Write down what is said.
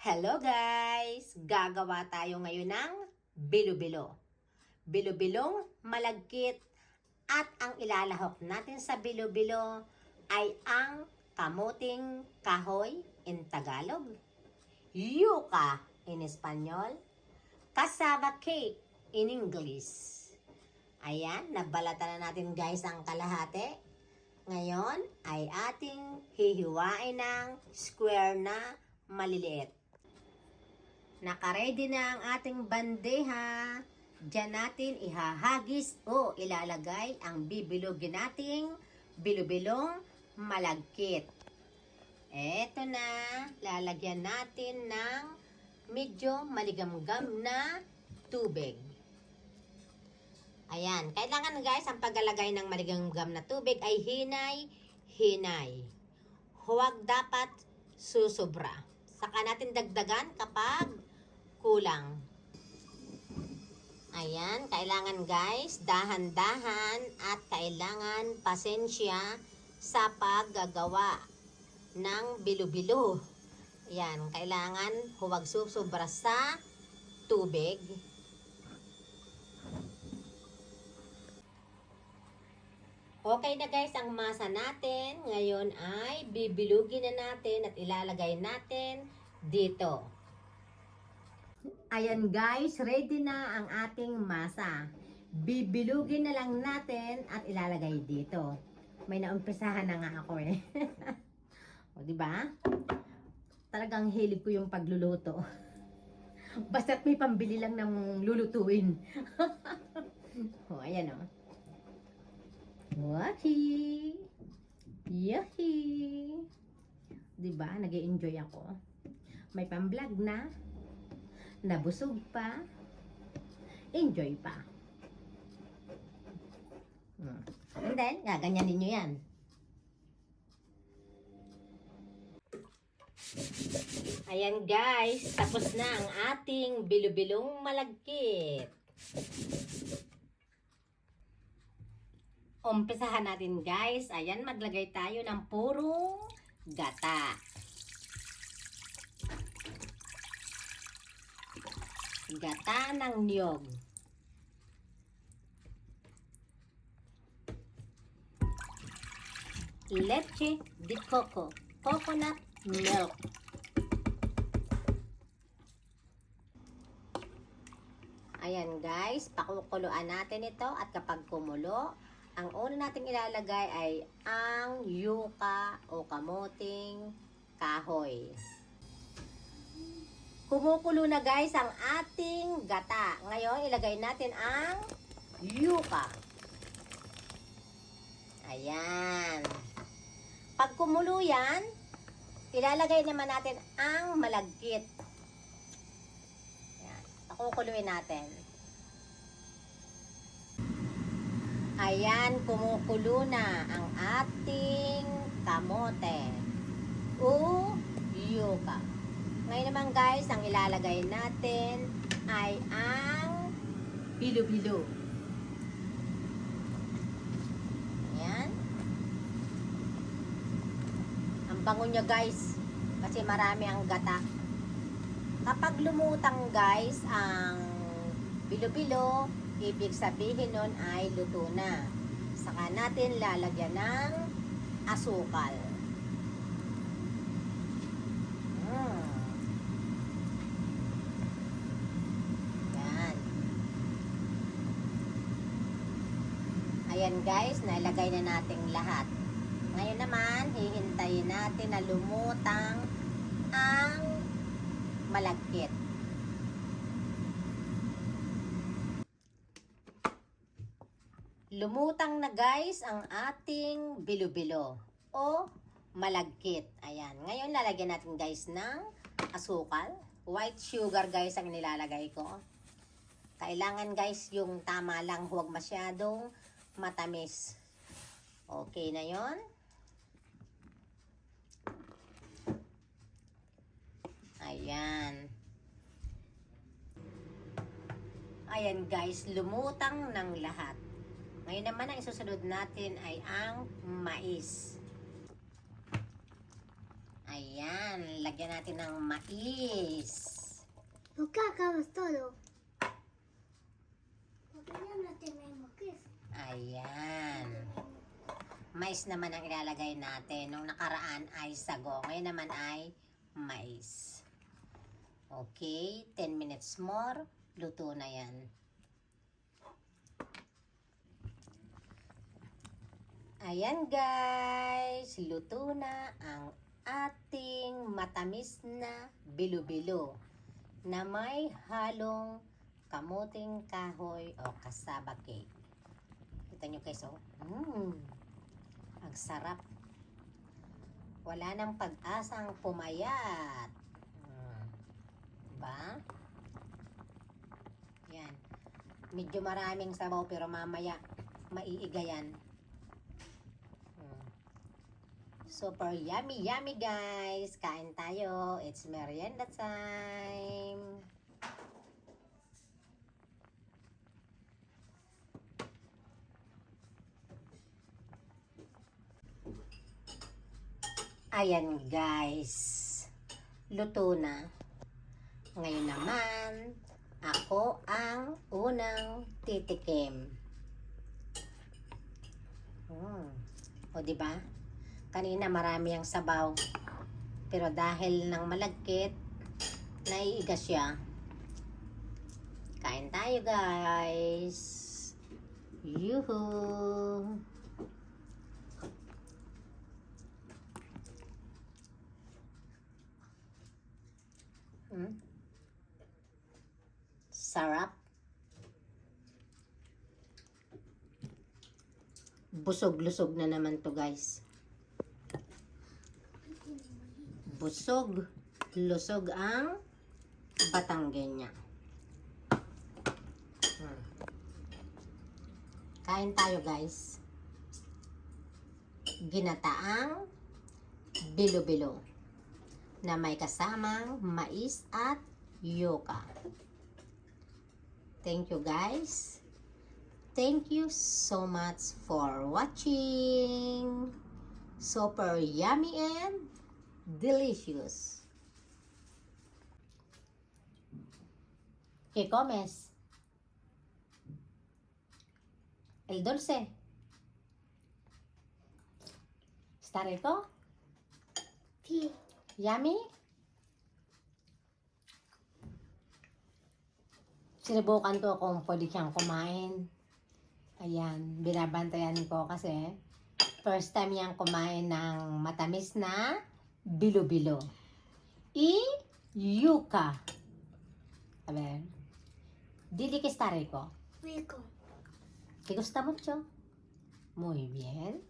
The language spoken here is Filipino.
Hello guys! Gagawa tayo ngayon ng bilo-bilo. Bilo-bilong malagkit at ang ilalahok natin sa bilo-bilo ay ang kamuting kahoy in Tagalog, yuca in Espanyol, cassava cake in English. Ayan, nabalatan na natin guys ang kalahati. Ngayon ay ating hihiwain ng square na maliliit. Nakaready na ang ating bandeha. Diyan natin ihahagis o ilalagay ang bibilugin nating bilo-bilong malagkit. Eto na, lalagyan natin ng medyo maligamgam na tubig. Ayan, kailangan guys ang paglalagay ng maligamgam na tubig ay hinay-hinay. Huwag dapat susobra. Saka natin dagdagan kapag kulang. Ayan, kailangan guys, dahan-dahan at kailangan pasensya sa paggagawa ng bilo-bilo. Ayan, kailangan huwag susobra sa tubig. Okay na guys ang masa natin. Ngayon ay bibilugin na natin at ilalagay natin dito. Ayan guys, ready na ang ating masa. Bibilugin na lang natin at ilalagay dito. May naumpisahan na nga ako eh. O di ba? Talagang hilig ko yung pagluluto. Basta't may pambili lang ng lulutuin. O ayan o. Wahi! Yahi! Diba? Nag-i-enjoy ako. May pang-vlog na. Nabusog pa. Enjoy pa. And then, gaganyanin nyo yan. Ayan guys, tapos na ang ating bilo-bilong malagkit. Umpisahan natin guys. Ayan, maglagay tayo ng purong gata. Gata ng niyog. Leche de coco. Coconut milk. Ayan guys, pakukuluan natin ito at kapag kumulo, ang una nating ilalagay ay ang yuca o kamuting kahoy. Kumukulo na guys ang ating gata. Ngayon, ilagay natin ang yuca. Ayan. Pag kumulo yan, ilalagay naman natin ang malagkit. Ayan. Pakukuluin natin. Ayan, kumukulo na ang ating kamote o yuca. Ngayon naman guys, ang ilalagay natin ay ang bilo-bilo. Ayan. Ang bango niya guys, kasi marami ang gata. Kapag lumutang guys ang bilo-bilo, ibig sabihin nun ay luto na. Saka natin lalagyan ng asukal. Yan. Ayan guys, nailagay na natin lahat. Ngayon naman, hihintayin natin na lumutang ang malagkit. Lumutang na guys ang ating bilo-bilo o malagkit. Ayan. Ngayon lalagyan natin guys ng asukal. White sugar guys ang nilalagay ko. Kailangan guys yung tama lang, huwag masyadong matamis. Okay na yon. Ayan. Ayan guys, lumutang ng lahat. Ngayon naman ang isusunod natin ay ang mais. Ayan, lagyan natin ng mais. Magkakamas todo. Lagyan natin ng makis. Ayan. Mais naman ang ilalagay natin. Nung nakaraan ay sago. Ngayon naman ay mais. Okay, 10 minutes more. Luto na yan. Ayan guys, luto na ang ating matamis na bilo-bilo na may halong kamuting kahoy o cassava cake. Kita nyo guys, oh. Ang sarap. Wala nang pag-asang pumayat. Diba? Yan. Medyo maraming sabaw pero mamaya maiiga yan. Super yummy, yummy guys. Kain tayo. It's merienda time. Ayan guys. Luto na. Ngayon naman, ako ang unang titikim. O diba? Kanina marami ang sabaw. Pero dahil ng malagkit, naiiga siya. Kain tayo guys. Yuhu! Sarap. Busog-lusog na naman to guys. Busog, lusog ang Batanggenya. Kain tayo guys. Ginataang bilo-bilo na may kasamang mais at yuca. Thank you guys. Thank you so much for watching. Super yummy and delicious. ¿Qué comes? El dulce. ¿Está rico? Sí. Yummy? Sinubukan ko kung pwede siyang kumain. Ayan, binabantayan ko kasi first time niyang kumain ng matamis na bilo-bilo. Y yuca. A ver. Dili que está rico. Rico. ¿Te gusta mucho? Muy bien.